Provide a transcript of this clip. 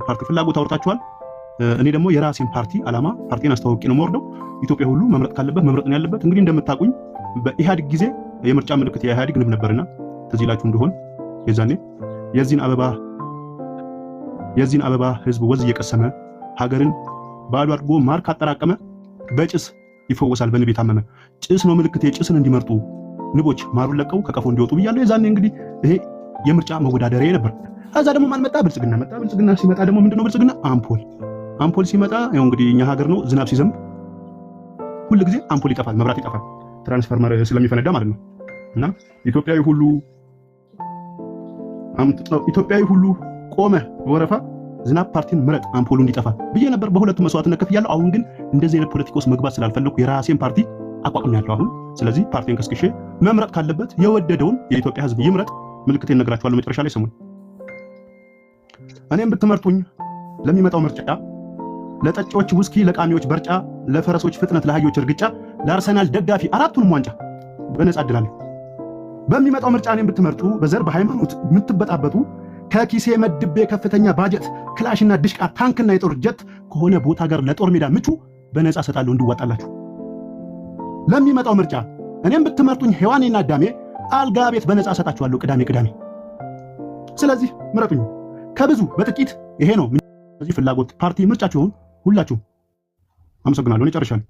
ፓርቲ ፍላጎት አውርታችኋል። እኔ ደግሞ የራሴን ፓርቲ አላማ ፓርቲን አስተዋውቄ ነው የምወርደው። ኢትዮጵያ ሁሉ መምረጥ ካለበት መምረጥ ነው ያለበት። እንግዲህ እንደምታውቁኝ በኢህአዴግ ጊዜ የምርጫ ምልክት የኢህአዴግ ንብ ነበርና ትዝ ይላችሁ እንደሆነ የዛኔ የዚህን አበባ ህዝብ ወዝ እየቀሰመ ሀገርን ባዶ አድርጎ ማር ካጠራቀመ በጭስ ይፈወሳል በንብ የታመመ ጭስ ነው ምልክት የጭስን እንዲመርጡ ንቦች ማሩን ለቀው ከቀፎ እንዲወጡ ብያለሁ። የዛኔ እንግዲህ ይሄ የምርጫ መወዳደሪያ ነበር። ከዛ ደግሞ ማን መጣ? ብልጽግና መጣ። ብልጽግና ሲመጣ ደግሞ ምንድነው ብልጽግና? አምፖል ሲመጣ ያው እንግዲህ እኛ ሀገር ነው ዝናብ ሲዘንብ ሁሉ ጊዜ አምፖል ይጠፋል፣ መብራት ይጠፋል፣ ትራንስፎርመር ስለሚፈነዳ ማለት ነው። እና ኢትዮጵያዊ ሁሉ ቆመ ወረፋ ዝናብ ፓርቲን ምረጥ አምፖሉ እንዲጠፋ ብዬ ነበር። በሁለቱ መስዋዕትነት ከፍያለሁ። አሁን ግን እንደዚህ አይነት ፖለቲካ ውስጥ መግባት ስላልፈለኩ የራሴን ፓርቲ አቋቁሜያለሁ። አሁን ስለዚህ ፓርቲን ከስክሼ መምረጥ ካለበት የወደደውን የኢትዮጵያ ህዝብ ይምረጥ። ምልክቴን እነግራችኋለሁ መጨረሻ ላይ ሰሙን። እኔም ብትመርጡኝ ለሚመጣው ምርጫ ለጠጪዎች ውስኪ፣ ለቃሚዎች በርጫ፣ ለፈረሶች ፍጥነት፣ ለአህዮች እርግጫ፣ ለአርሰናል ደጋፊ አራቱንም ዋንጫ በነጻ እድላለሁ። በሚመጣው ምርጫ እኔም ብትመርጡ በዘር በሃይማኖት የምትበጣበጡ ከኪሴ መድቤ ከፍተኛ ባጀት ክላሽና ድሽቃ ታንክና የጦር ጀት ከሆነ ቦታ ጋር ለጦር ሜዳ ምቹ በነጻ ሰጣለሁ እንዲዋጣላችሁ። ለሚመጣው ምርጫ እኔም ብትመርጡኝ ሔዋኔና አዳሜ አልጋ ቤት በነጻ ሰጣችኋለሁ ቅዳሜ። ስለዚህ ምረጡኝ ከብዙ በጥቂት ይሄ ነው። ስለዚህ ፍላጎት ፓርቲ ምርጫችሁን ሁላችሁ አመሰግናለሁ። እኔ ጨርሻለሁ።